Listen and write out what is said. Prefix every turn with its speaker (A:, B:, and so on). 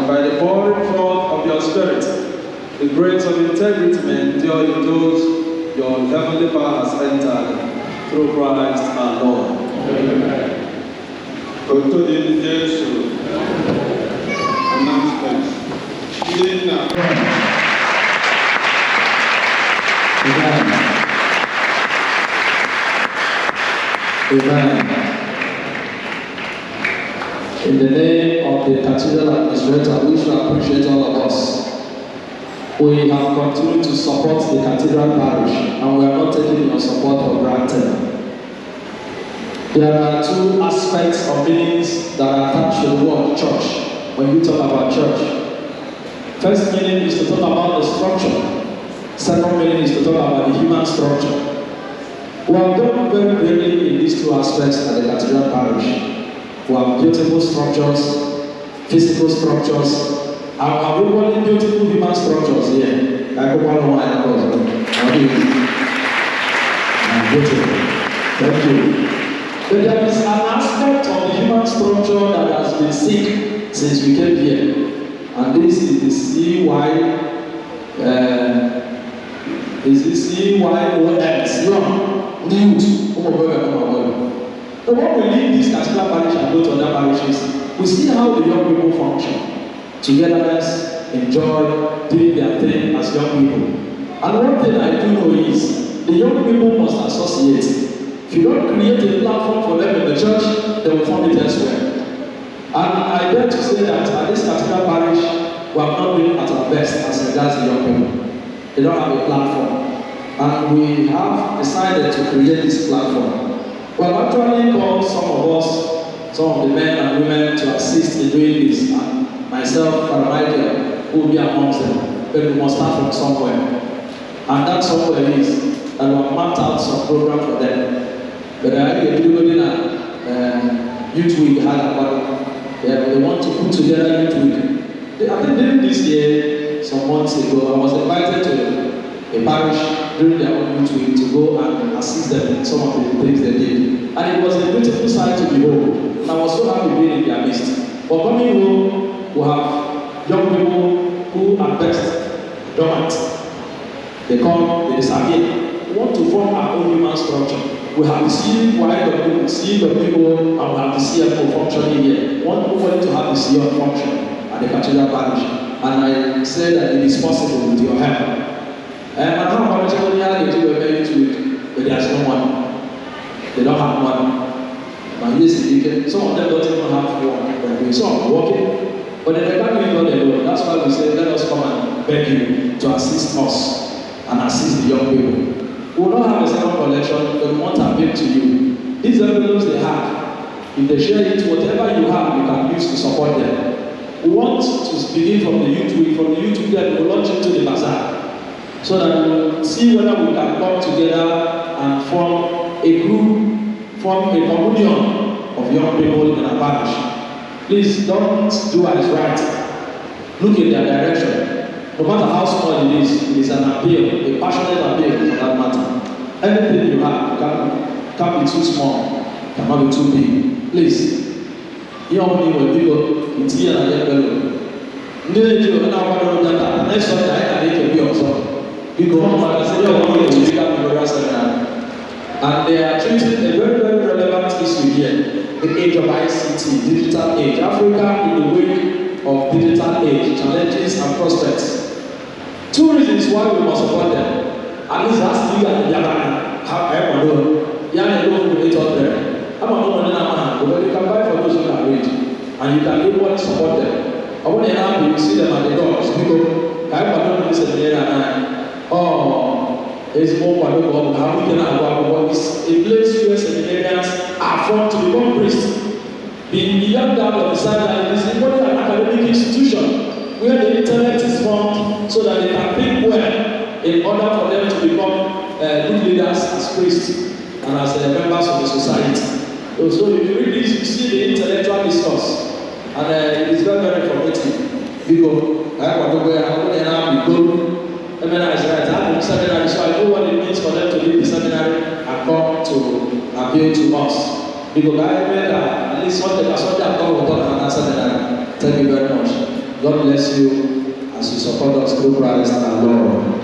A: and by the pouring forth of your Spirit, the grace of integrity may endure in those your heavenly power has entered through Christ our Lord. Amen. Go to the Jesu. Announcements.
B: Amen. In the name of the Cathedral Administrator, we should appreciate all of us. We have continued to support the Cathedral Parish, and we are not taking your support for granted. There are two aspects of meanings that are attached to the word church when you talk about church. First meaning is to talk about the structure. Second meaning is to talk about the human structure. We have done very greatly in these two aspects at the Cathedral Parish. We have beautiful structures, physical structures, and we have equally beautiful human structures here. I hope all of my beautiful. Thank you. But there is an aspect of the human structure that has been sick since we came here. And this is the CYOS, So when we leave this Cathedral Parish and go to other parishes, we see how the young people function. Togetherness, enjoy, doing their thing as young people. And one thing I do know is, the young people must associate. If you don't create a platform for them in the church, they will form it elsewhere. And I dare to say that at this Cathedral Parish, we have not been at our best as regards the young people. They don't have a platform. And we have decided to create this platform. We have actually called some of us, some of the men and women to assist in doing this. And myself, Father Michael, who will be amongst them. But we must start from somewhere. And that somewhere is that we have mapped out some program for them. But I think youth week had about they want to put together youth week. I think during this year, some months ago, I was invited to a parish during their own youth week to go and assist them in some of the things they did. And it was a beautiful sight to behold. And I was so happy being in their midst. But coming home, we have young people who are best dormant. They come, they disappear. We want to form our own human structure. We have the CEO, and we have the CFO functioning here. We want everybody to have the CEO function at the Cathedral Parish. And I say that it is possible with your help. And how much money they do a very tweet, but there's no money. They don't have money. But yes, some of them don't even have work. Some are working, but they can't do it on their own. That's why we say, let us come and beg you to assist us and assist the young people. We will not have a second collection, but we want to appeal to you. These envelopes they have, if they share it, whatever you have, you can use to support them. We want to begin from the youth week. From the youth week, then we will launch into the bazaar, so that we will see whether we can come together and form a group, form a communion of young people in our parish. Please don't do as right. Look in their direction. No matter how small it is an appeal, a passionate appeal for that matter. Anything you have can't be too small, cannot be too big. Please, young people, it's here and there. Next one, I can be also. Because and they are treating a very, very relevant issue here, the age of ICT, digital age. Africa in the wake of digital age, challenges and prospects. Two reasons why we must support them. At least that's you and Yabana. I know. Yana alone will 800. I'm not money now, but you can buy for those who are rich. And you can equally support them. I want to have you see them at the doors. Because I don't listen here and it's more for how we can have it's a place where seminarians are formed to become priests. Beyond that, of the side that it is equally an academic institution where the intellect is formed so that they can think well in order for them to become good leaders as priests and as members of the society. So if you read this, you see the intellectual discourse, and it is very, very informative. Because I want to go seminary, so I know what it means for them to leave the seminary and come to appeal to us. Because I read that at least one day I saw that come with another seminary. Thank you very much. God bless you as you support us through Christ our Lord.